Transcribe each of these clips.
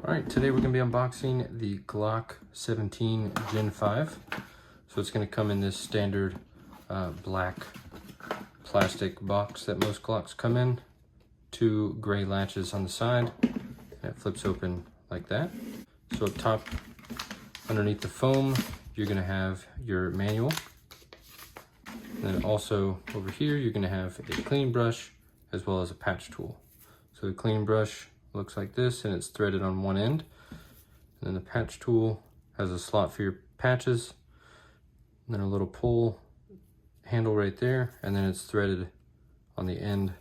All right, today we're gonna be unboxing the Glock 17 Gen 5. So it's gonna come in this standard black plastic box that most Glocks come in. 2 gray latches on the side, and it flips open like that. So up top, underneath the foam, you're gonna have your manual. And then also over here, you're gonna have a cleaning brush as well as a patch tool. So the cleaning brush looks like this, and it's threaded on one end. And then the patch tool has a slot for your patches, and then a little pull handle right there, and then it's threaded on the end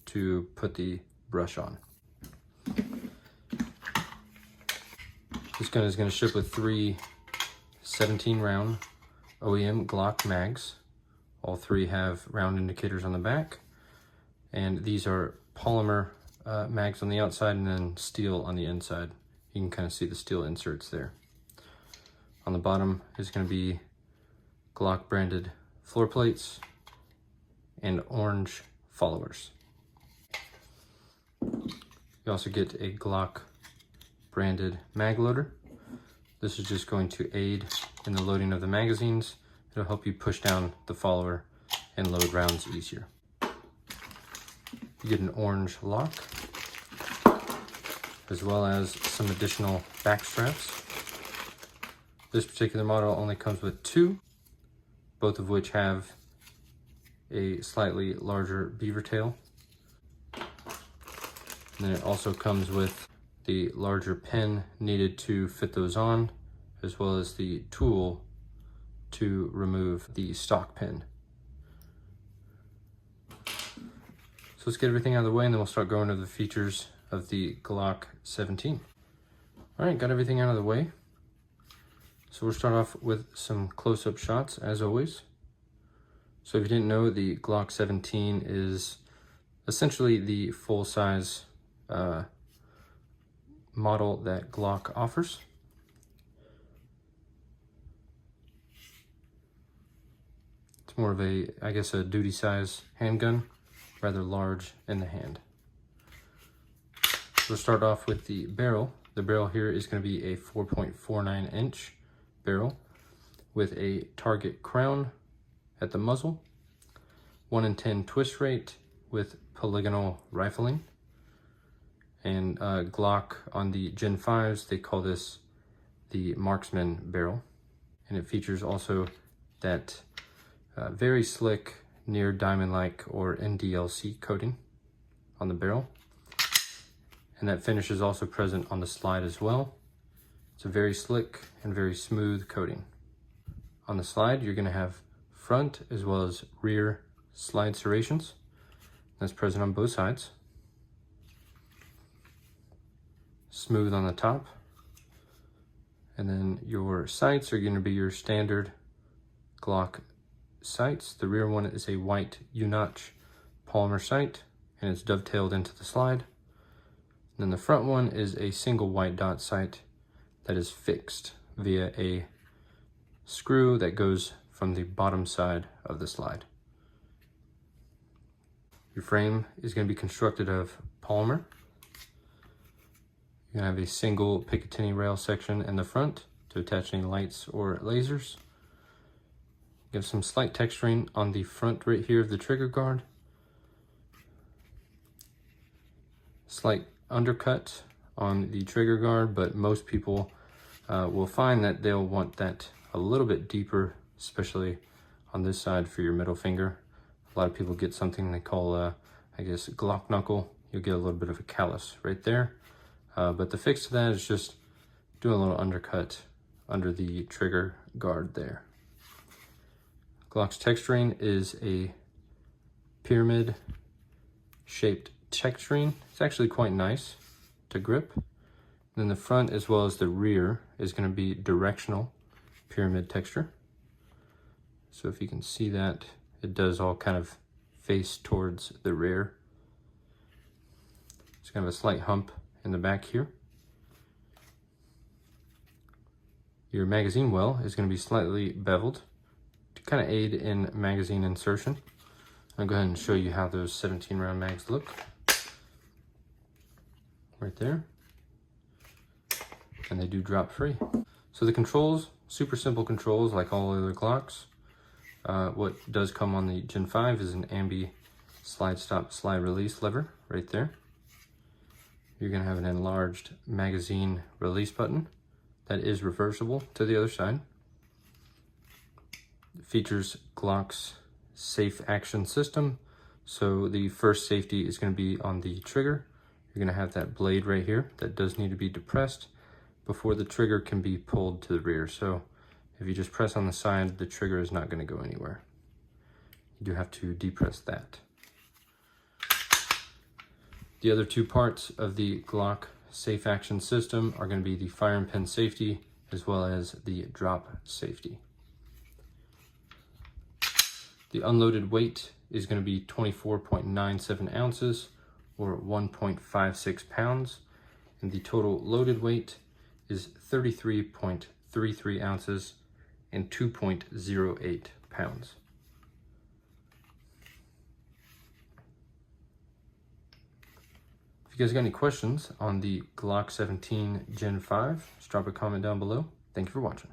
to put the brush on. This gun is going to ship with 3 17 round OEM Glock mags. All 3 have round indicators on the back, and these are polymer mags on the outside and then steel on the inside. You can kind of see the steel inserts there. On the bottom is going to be Glock branded floor plates and orange followers. You also get a Glock branded mag loader. This is just going to aid in the loading of the magazines. It'll help you push down the follower and load rounds easier. You get an orange lock, as well as some additional back straps. This particular model only comes with 2, both of which have a slightly larger beaver tail. And then it also comes with the larger pin needed to fit those on, as well as the tool to remove the stock pin. So let's get everything out of the way, and then we'll start going over the features of the Glock 17. All right, got everything out of the way. So we'll start off with some close-up shots, as always. So if you didn't know, the Glock 17 is essentially the full-size model that Glock offers. It's more of a, I guess, a duty size handgun, rather large in the hand. We'll start off with the barrel. The barrel here is going to be a 4.49 inch barrel with a target crown at the muzzle, 1 in 10 twist rate with polygonal rifling. And Glock on the Gen 5s, they call this the marksman barrel. And it features also that very slick near diamond-like or NDLC coating on the barrel. And that finish is also present on the slide as well. It's a very slick and very smooth coating. On the slide, you're gonna have front as well as rear slide serrations. That's present on both sides. Smooth on the top. And then your sights are gonna be your standard Glock sights. The rear one is a white U-notch polymer sight, and it's dovetailed into the slide. And then the front one is a single white dot sight that is fixed via a screw that goes from the bottom side of the slide. Your frame is going to be constructed of polymer. You're going to have a single Picatinny rail section in the front to attach any lights or lasers. You have some slight texturing on the front right here of the trigger guard. Slight undercut on the trigger guard, but most people will find that they'll want that a little bit deeper, especially on this side for your middle finger. A lot of people get something they call, I guess, Glock knuckle. You'll get a little bit of a callus right there. But the fix to that is just doing a little undercut under the trigger guard there. Glock's texturing is a pyramid shaped texturing. It's actually quite nice to grip. And then the front as well as the rear is going to be directional pyramid texture. So if you can see that, it does all kind of face towards the rear. It's kind of a slight hump in the back here. Your magazine well is going to be slightly beveled to kind of aid in magazine insertion. I'll go ahead and show you how those 17 round mags look. Right there. and they do drop free. So the controls, super simple controls like all other Glocks. What does come on the Gen 5 is an ambi slide stop slide release lever right there. You're going to have an enlarged magazine release button that is reversible to the other side. It features Glock's safe action system. So the first safety is going to be on the trigger. You're going to have that blade right here that does need to be depressed before the trigger can be pulled to the rear. So if you just press on the side, the trigger is not going to go anywhere. You do have to depress that. The other two parts of the Glock safe action system are going to be the fire and pin safety as well as the drop safety. The unloaded weight is going to be 24.97 ounces or 1.56 pounds, and the total loaded weight is 33.33 ounces and 2.08 pounds. If you guys got any questions on the Glock 17 Gen 5, just drop a comment down below. Thank you for watching.